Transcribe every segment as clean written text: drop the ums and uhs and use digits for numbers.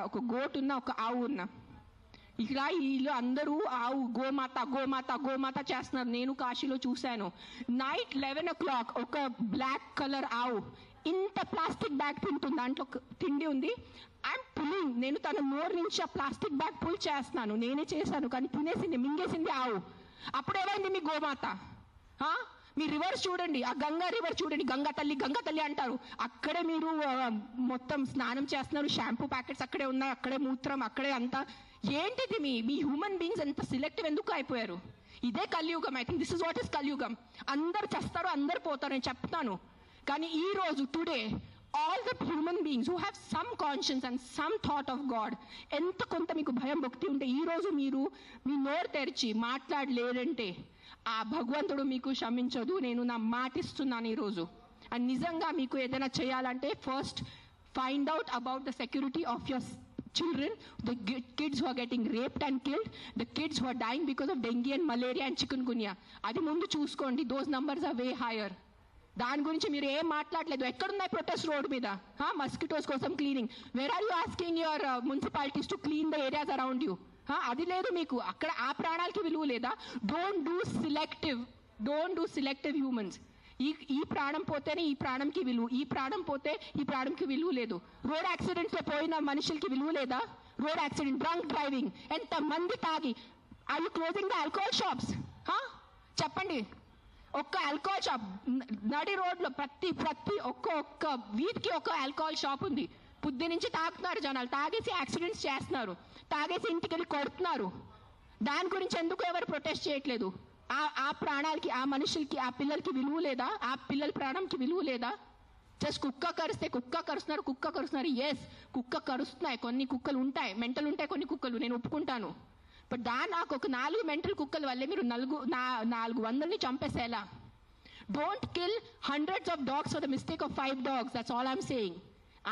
ఒక గోటు ఉన్న, ఒక ఆవు ఉన్న. ఇక్కడ వీళ్ళు అందరూ ఆవు గోమాత గోమాత గోమాత చేస్తున్నారు. నేను కాశీలో చూశాను. నైట్ 11 o'clock ఒక బ్లాక్ కలర్ ఆవు ఇంత ప్లాస్టిక్ బ్యాగ్ తింటుంది. దాంట్లో తిండి ఉంది. I'm pulling. నేను తన నోరు నుంచి ఆ ప్లాస్టిక్ బ్యాగ్ పుల్ చేస్తున్నాను. నేనే చేశాను, కానీ తినేసింది, మింగేసింది ఆవు. అప్పుడేమైంది మీ గోమాత? మీ రివర్స్ చూడండి, ఆ గంగా రివర్ చూడండి. గంగా తల్లి అంటారు. అక్కడే మీరు మొత్తం స్నానం చేస్తున్నారు. షాంపూ ప్యాకెట్స్ అక్కడే ఉన్నాయి, అక్కడే మూత్రం, అక్కడే అంతా. ఏంటిది మీ హ్యూమన్ బీయింగ్స్ ఎంత సిలెక్టివ్ ఎందుకు అయిపోయారు? ఇదే కలియుగం. I think this is what is కలియుగం. అందరు చేస్తారు, అందరు పోతారు, నేను చెప్తాను. కానీ ఈ రోజు today all the human beings who have some conscience and some thought of God, ఎంత కొంత మీకు భయం భక్తి ఉంటే ఈ రోజు మీరు మీ నోరు తెరిచి మాట్లాడలేదంటే ఆ భగవంతుడు మీకు క్షమించదు. నేను నా మాటిస్తున్నాను ఈరోజు. అండ్ నిజంగా మీకు ఏదైనా చేయాలంటే first find out about the security of your children, the kids who are getting raped and killed, the kids who are dying because of dengue and malaria and chikungunya. అది ముందు చూసుకోండి. those numbers are way higher. దాని గురించి మీరు ఏం మాట్లాడలేదు. ఎక్కడున్నాయి protest road మీద? మస్కిటోస్ కోసం cleaning. Where are you asking your municipalities to clean the areas around you? అది లేదు మీకు. అక్కడ ఆ ప్రాణాలకి విలువ లేదా? Don't do selective humans. ఈ ప్రాణం పోతేనే ఈ ప్రాణంకి విలువ, ఈ ప్రాణం పోతే ఈ ప్రాణంకి విలువ లేదు. రోడ్ యాక్సిడెంట్స్ లో పోయిన మనుషులకి విలువ లేదా? రోడ్ యాక్సిడెంట్, డ్రంక్ డ్రైవింగ్, ఎంత మంది తాగి. Are you closing the alcohol shops? చెప్పండి. ఒక్క ఆల్కహాల్ షాప్ నడి రోడ్లో ప్రతి ఒక్క వీధికి ఒక ఆల్కహాల్ షాప్ ఉంది. పొద్దు నుంచి తాగుతున్నారు జనాలు, తాగేసి యాక్సిడెంట్స్ చేస్తున్నారు, తాగేసి ఇంటికి వెళ్ళి కొడుతున్నారు. దాని గురించి ఎందుకు ఎవరు ప్రొటెస్ట్ చేయట్లేదు? ఆ ప్రాణాలకి, ఆ మనుషులకి, ఆ పిల్లలకి విలువ లేదా? ఆ పిల్లల ప్రాణంకి విలువ లేదా? జస్ట్ కుక్క కరుస్తున్నారు. ఎస్, కుక్క కరుస్తున్నాయి. కొన్ని కుక్కలు ఉంటాయి, మెంటల్ ఉంటాయి కొన్ని కుక్కలు, నేను ఒప్పుకుంటాను. బట్ నాకు ఒక 4 మెంటల్ కుక్కల వల్లే మీరు 400ని చంపేసేలా? Don't kill hundreds of dogs for the mistake of 5 dogs. That's all I'm saying.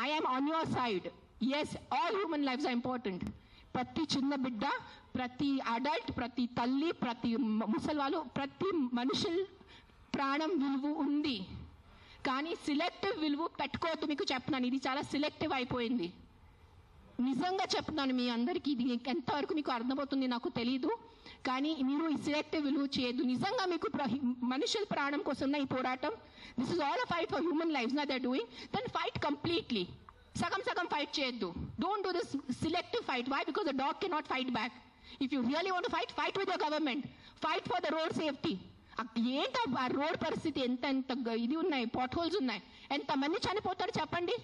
I am on your side. Yes, all human lives are important. ప్రతి చిన్న బిడ్డ, ప్రతి అడల్ట్, ప్రతి తల్లి, ప్రతి ముసలి వాళ్ళు, ప్రతి మనుషుల ప్రాణం విలువ ఉంది. కానీ సిలెక్టివ్ విలువ పెట్టుకోవద్దు. మీకు చెప్తున్నాను, ఇది చాలా సిలెక్టివ్ అయిపోయింది. నిజంగా చెప్తున్నాను మీ అందరికీ. ఇది ఎంతవరకు మీకు అర్థమవుతుంది నాకు తెలీదు, కానీ మీరు ఈ సిలెక్టివ్ విలువ చేయొద్దు. నిజంగా మీకు మనుషుల ప్రాణం కోసం ఈ పోరాటం, this is all a fight for human lives నా they are doing. Then fight completely. సగం ఫైట్ చేయొద్దు. Don't do this selective fight. Why? Because the dog cannot fight back. If you really want fight with your government, fight for the road safety. ఏంటి ఆ road పరిస్థితి? ఎంత ఇది ఉన్నాయి, pot holes ఉన్నాయి. ఎంతమంది చనిపోతారు చెప్పండి?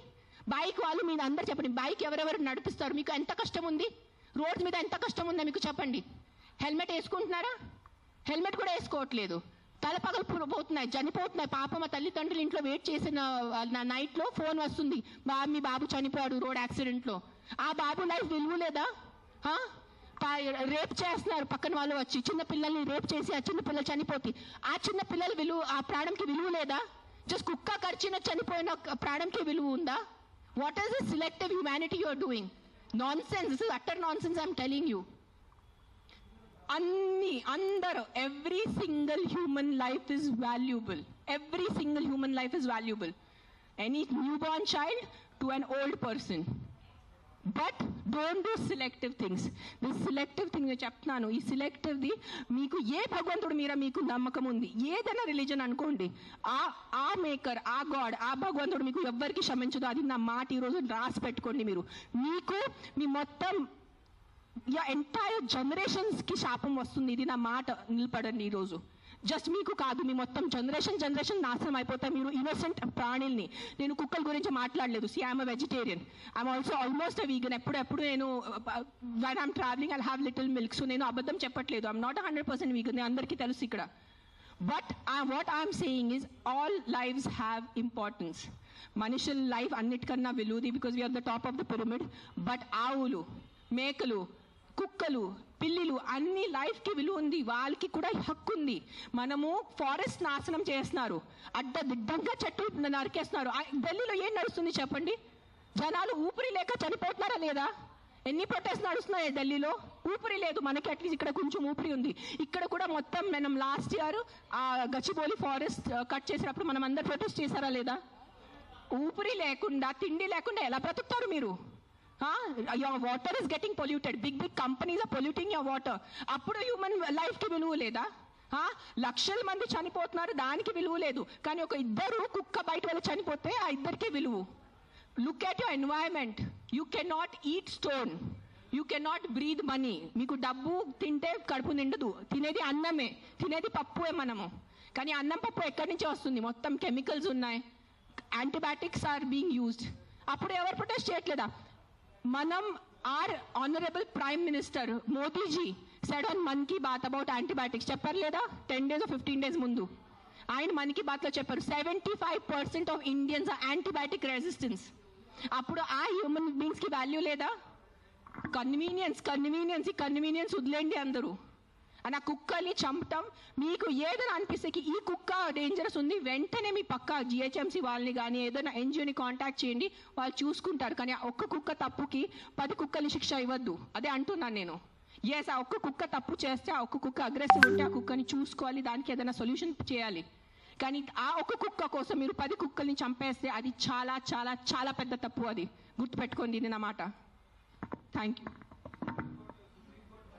బైక్ వాళ్ళు మీరు అందరు చెప్పండి, బైక్ ఎవరెవరు నడిపిస్తారు? మీకు ఎంత కష్టం ఉంది? రోడ్ మీద ఎంత కష్టం ఉందో మీకు చెప్పండి. హెల్మెట్ వేసుకుంటున్నారా? హెల్మెట్ కూడా వేసుకోవట్లేదు. తలపగలు పోతున్నాయి, చనిపోతున్నాయి. పాప మా తల్లిదండ్రులు ఇంట్లో వెయిట్ చేసిన నైట్లో ఫోన్ వస్తుంది, మీ బాబు చనిపోయాడు రోడ్ యాక్సిడెంట్లో. ఆ బాబు లైఫ్ విలువ లేదా? రేప్ చేస్తున్నారు పక్కన వాళ్ళు వచ్చి, చిన్న పిల్లల్ని రేప్ చేసి ఆ చిన్న పిల్లలు చనిపోతే ఆ చిన్న పిల్లల విలువ, ఆ ప్రాణంకి విలువ లేదా? జస్ట్ కుక్క కరిచిన చనిపోయిన ప్రాణంకి విలువ ఉందా? What is this selective humanity you are doing? Nonsense. This is utter nonsense. I'm telling you. అందరూ, every single human life is valuable. Every single human life is valuable. Any newborn child to an old person. But don't do selective things. This selective thing చెప్తున్నాను. ఈ సెలెక్టివ్ది మీకు ఏ భగవంతుడు మీద మీకు నమ్మకం ఉంది, ఏదైనా రిలీజన్ అనుకోండి, ఆ మేకర్, ఆ గాడ్, ఆ భగవంతుడు మీకు ఎవ్వరికి క్షమించదు. అది నా మాట. ఈరోజు రాసి పెట్టుకోండి. మీకు మీ మొత్తం ఎంటైర్ జనరేషన్స్కి శాపం వస్తుంది. ఇది నా మాట. నిలబడండి ఈరోజు. జస్ట్ మీకు కాదు, మీ మొత్తం జనరేషన్ నాశనం అయిపోతాయి. మీరు ఇన్నోసెంట్ ప్రాణుల్ని. నేను కుక్కల గురించి మాట్లాడలేదు. See I'm vegetarian. I'm also almost vegan. ఎప్పుడెప్పుడు నేను when I'm travelling I have little milk. So నేను అబద్ధం చెప్పట్లేదు. I'm not 100% vegan. అందరికీ తెలుసు ఇక్కడ. But what I'm saying is all lives have importance. మనుషుల లైఫ్ అన్నిటికన్నా విలువది, because we are the top of the pyramid. But ఆవులు, మేకలు, కుక్కలు, పిల్లిలు అన్ని లైఫ్కి విలువ ఉంది. వాళ్ళకి కూడా హక్కు ఉంది. మనము ఫారెస్ట్ నాశనం చేస్తున్నారు, అడ్డదిడ్డంగా చెట్లు నరికేస్తున్నారు. ఢిల్లీలో ఏం నడుస్తుంది చెప్పండి? జనాలు ఊపిరి లేక చనిపోతున్నారా లేదా? ఎన్ని ప్రొటెస్ట్ నడుస్తున్నాయి ఢిల్లీలో? ఊపిరి లేదు. మనకి అట్లీస్ట్ ఇక్కడ కొంచెం ఊపిరి ఉంది. ఇక్కడ కూడా మొత్తం మనం లాస్ట్ ఇయర్ ఆ గచ్చిబౌలి ఫారెస్ట్ కట్ చేసినప్పుడు మనం అందరు ప్రొటెస్ట్ చేశారా లేదా? ఊపిరి లేకుండా, తిండి లేకుండా ఎలా బ్రతుకుతారు మీరు? your water is getting polluted. Big companies are polluting your water. అప్పుడు హ్యూమన్ లైఫ్ కి విలువ లేదా? లక్షల మంది చనిపోతున్నారు, దానికి విలువ లేదు. కానీ ఒక ఇద్దరు కుక్క బయట వెళ్ళి చనిపోతే ఆ ఇద్దరికి విలువ. Look at your environment. You cannot eat stone, you cannot breathe money. మీకు డబ్బు తింటే కడుపు నిండదు, తినేది అన్నమే, తినేది పప్పుే మనము. కానీ అన్నం పప్పు ఎక్కడి నుంచి వస్తుంది? మొత్తం కెమికల్స్ ఉన్నాయి, యాంటీబయాటిక్స్ ఆర్ బీయింగ్ యూజ్డ్. అప్పుడు ఎవరు ప్రొటెస్ట్ చేయట్లేదా? మనం our honourable prime minister Modiji said on Mann Ki Baat about antibiotics. చెప్పారు లేదా 10 days or 15 days ముందు ఆయన మన్ కీ బాత్ లో చెప్పారు 75% of Indians are antibiotic resistance. అప్పుడు ఆ హ్యూమన్ బీయింగ్స్ కి వాల్యూ లేదా? కన్వీనియన్స్ వదిలేండి అందరూ. అని ఆ కుక్కల్ని చంపటం మీకు ఏదైనా అనిపిస్తే ఈ కుక్క డేంజరస్ ఉంది, వెంటనే మీ పక్క జిహెచ్ఎంసీ వాళ్ళని కానీ ఏదైనా ఎన్జిఓని కాంటాక్ట్ చేయండి, వాళ్ళు చూసుకుంటారు. కానీ ఒక్క కుక్క తప్పుకి 10 కుక్కల్ని శిక్ష ఇవ్వద్దు. అదే అంటున్నాను నేను. ఆ ఒక్క కుక్క తప్పు చేస్తే, ఆ ఒక్క కుక్క అగ్రెసివ్ ఉంటే ఆ కుక్కని చూసుకోవాలి, దానికి ఏదైనా సొల్యూషన్ చేయాలి. కానీ ఆ ఒక్క కుక్క కోసం మీరు 10 కుక్కల్ని చంపేస్తే అది చాలా చాలా చాలా పెద్ద తప్పు. అది గుర్తుపెట్టుకోండి, ఇది నా మాట. Thank you.